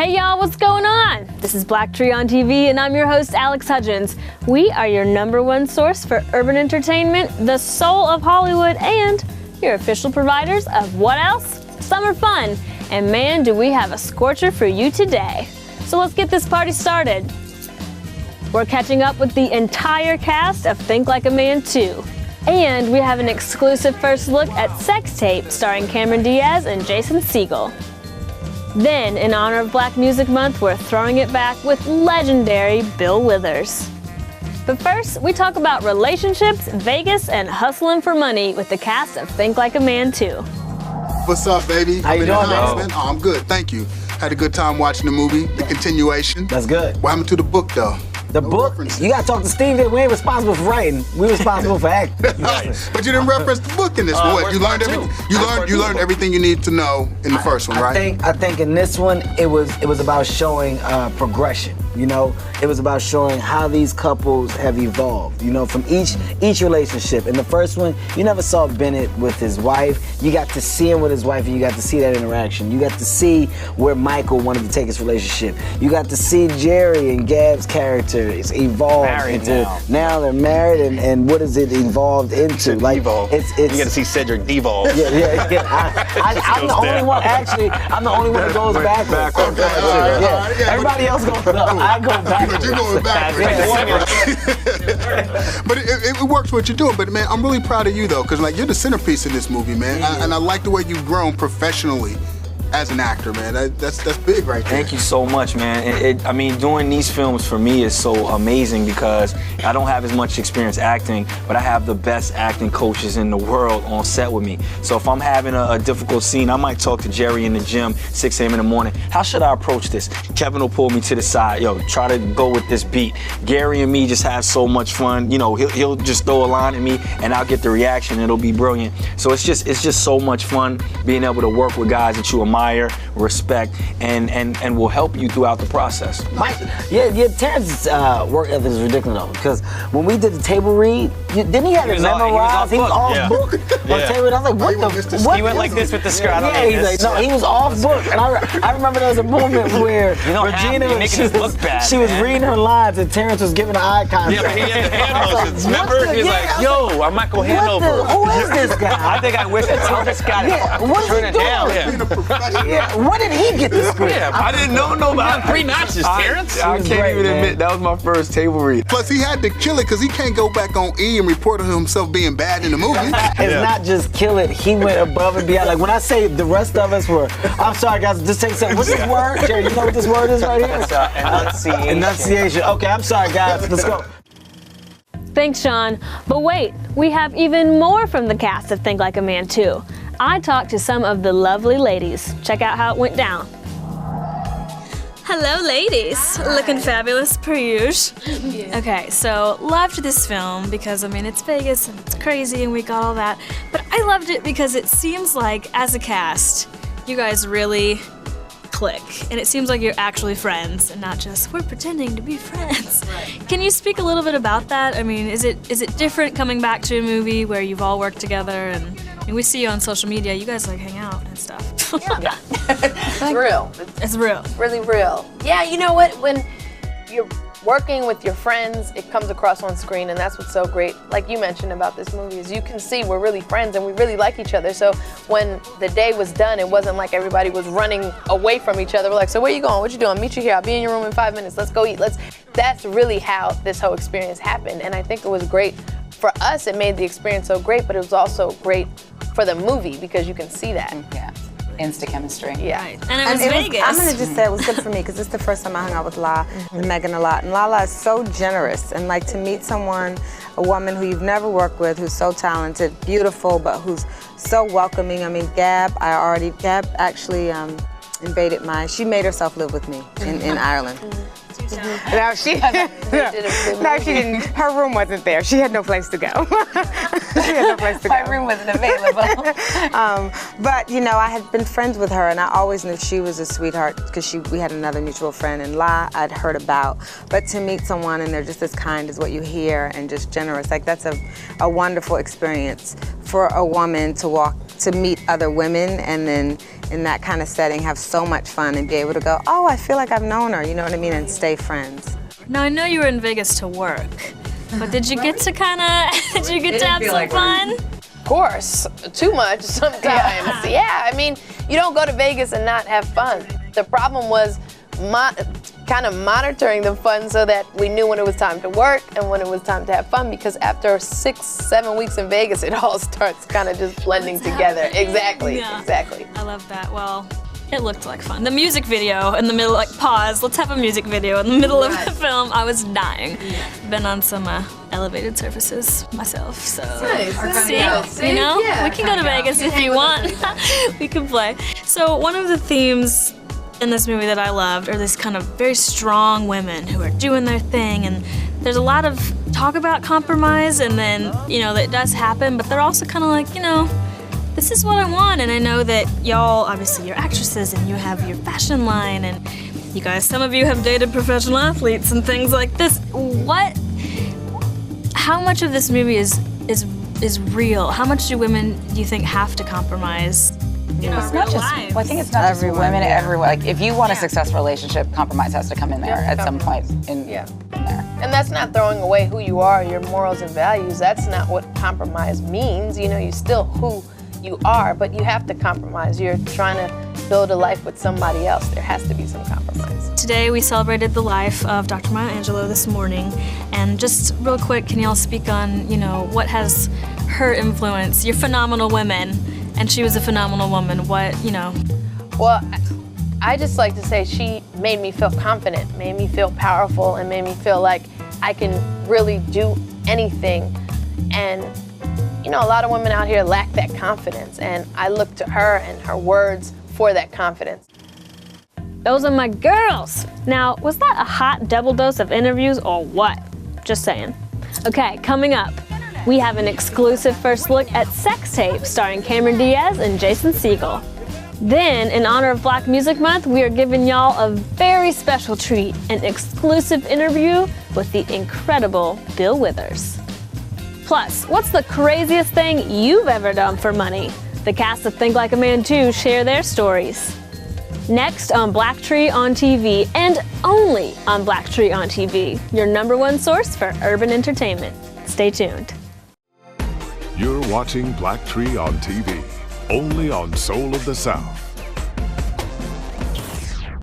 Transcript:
Hey y'all, what's going on? This is BLACKTREE on TV and I'm your host, Alex Hudgens. We are your #1 source for urban entertainment, the soul of Hollywood, and your official providers of what else? Summer fun. And man, do we have a scorcher for you today. So let's get this party started. We're catching up with the entire cast of Think Like a Man 2. And we have an exclusive first look at Sex Tape starring Cameron Diaz and Jason Segel. Then, in honor of Black Music Month, we're throwing it back with legendary Bill Withers. But first, we talk about relationships, Vegas, and hustling for money with the cast of Think Like a Man 2. What's up, baby? How you doing, man? Oh, I'm good, thank you. Had a good time watching the movie, the continuation. That's good. What happened to the book, though? The book? You gotta talk to Steve. We ain't responsible for writing. We're responsible for acting. But you didn't reference the book in this one. What? You learned everything. You learned everything you need to know in the first one, right? I think in this one it was about showing progression. You know, it was about showing how these couples have evolved. You know, from each relationship. In the first one, you never saw Bennett with his wife. You got to see him with his wife, and you got to see that interaction. You got to see where Michael wanted to take his relationship. You got to see Jerry and Gab's character evolved into now they're married, and what is it evolved into? Like it's you got to see Cedric devolve. Yeah. I'm the only one. Actually, I'm the only one that goes backwards. Everybody else goes up. I go backwards. You're going backwards. But it works what you're doing. But man, I'm really proud of you though, because like you're the centerpiece in this movie, man. And I like the way you've grown professionally as an actor, man. That's big right there. Thank you so much, man. I mean, doing these films for me is so amazing because I don't have as much experience acting, but I have the best acting coaches in the world on set with me. So if I'm having a difficult scene, I might talk to Jerry in the gym, 6 a.m. in the morning. How should I approach this? Kevin will pull me to the side. Yo, try to go with this beat. Gary and me just have so much fun. You know, he'll just throw a line at me and I'll get the reaction. It'll be brilliant. So it's just so much fun being able to work with guys that you admire, respect, and will help you throughout the process. Terrence's work ethic is ridiculous though, because when we did the table read, didn't he have it memorized? He was off book on table read. I was like, what? He went like this with the skirt. He's like, no, he was off book. And I remember there was a moment where Regina, she was reading her lines and Terrence was giving her eye contact. Yeah, he had the hand motions. Remember? He was like, yo, I'm Michael Hanover. Who is this guy? I think I wish I told this guy to turn it down. When did he get the script? Yeah, I didn't know about 3 notches, Terrence. I can't even admit that was my first table read. Plus, he had to kill it because he can't go back on E and report on himself being bad in the movie. It's not just kill it. He went above and beyond. Like when I say the rest of us were, I'm sorry guys, just take a second. What's this word? Jerry, you know what this word is right here? Enunciation. Enunciation. Okay, I'm sorry guys. Let's go. Thanks, Sean. But wait, we have even more from the cast of Think Like a Man 2. I talked to some of the lovely ladies. Check out how it went down. Hello, ladies. Hi. Looking fabulous per usual. Okay, so loved this film because, I mean, it's Vegas and it's crazy and we got all that. But I loved it because it seems like, as a cast, you guys really click. And it seems like you're actually friends and not just, we're pretending to be friends. Right. Can you speak a little bit about that? I mean, is it different coming back to a movie where you've all worked together and we see you on social media, you guys like hang out and stuff. Yeah. It's real. It's real. It's really real. Yeah, you know what? When you're working with your friends, it comes across on screen, and that's what's so great. Like you mentioned about this movie, is you can see we're really friends and we really like each other. So when the day was done, it wasn't like everybody was running away from each other. We're like, so where you going? What you doing? Meet you here. I'll be in your room in 5 minutes. Let's go eat. That's really how this whole experience happened. And I think it was great for us. It made the experience so great, but it was also great for the movie because you can see that. Yeah, instant chemistry. Yeah. Right. And it was Vegas. I'm gonna just say it was good for me because this is the first time I hung out with La and Megan a lot. And Lala is so generous, and like to meet someone, a woman who you've never worked with, who's so talented, beautiful, but who's so welcoming. I mean, Gab actually she made herself live with me in Ireland. No, she didn't. Her room wasn't there. She had no place to go. She had no place to go. My room wasn't available. But you know, I had been friends with her, and I always knew she was a sweetheart because we had another mutual friend, and La I'd heard about. But to meet someone and they're just as kind as what you hear and just generous, like that's a wonderful experience for a woman to meet other women and then in that kind of setting, have so much fun and be able to go, oh, I feel like I've known her, you know what I mean, and stay friends. Now I know you were in Vegas to work, but did you get to did you get to have some fun? Of course, too much sometimes. Yeah, I mean, you don't go to Vegas and not have fun. The problem was kind of monitoring the fun so that we knew when it was time to work and when it was time to have fun, because after 6-7 weeks in Vegas, it all starts kind of just blending together. Exactly, exactly. I love that. Well, it looked like fun. The music video in the middle, like pause, let's have a music video in the middle of the film. I was dying. Been on some elevated surfaces myself, so see, you know, we can go to Vegas if you want. We can play. So one of the themes in this movie that I loved are these kind of very strong women who are doing their thing, and there's a lot of talk about compromise, and then, you know, that does happen, but they're also kind of like, you know, this is what I want. And I know that y'all, obviously you're actresses and you have your fashion line, and you guys, some of you have dated professional athletes and things like this. How much of this movie is real? How much do women, do you think, have to compromise? It's not just, well, I think it's not just women, everyone. Like, if you want a successful relationship, compromise has to come in there at some point in there. And that's not throwing away who you are, your morals and values. That's not what compromise means. You know, you're still who you are, but you have to compromise. You're trying to build a life with somebody else. There has to be some compromise. Today we celebrated the life of Dr. Maya Angelou this morning, and just real quick, can y'all speak on, you know, what has her influence? You're phenomenal women, and she was a phenomenal woman. What, you know? Well, I just like to say she made me feel confident, made me feel powerful, and made me feel like I can really do anything. And you know, a lot of women out here lack that confidence, and I look to her and her words for that confidence. Those are my girls. Now, was that a hot double dose of interviews or what? Just saying. Okay, coming up, we have an exclusive first look at Sex Tape starring Cameron Diaz and Jason Segel. Then, in honor of Black Music Month, we are giving y'all a very special treat, an exclusive interview with the incredible Bill Withers. Plus, what's the craziest thing you've ever done for money? The cast of Think Like a Man 2 share their stories. Next on BLACKTREE on TV, and only on BLACKTREE on TV, your #1 source for urban entertainment. Stay tuned. You're watching BLACKTREE on TV, only on Soul of the South.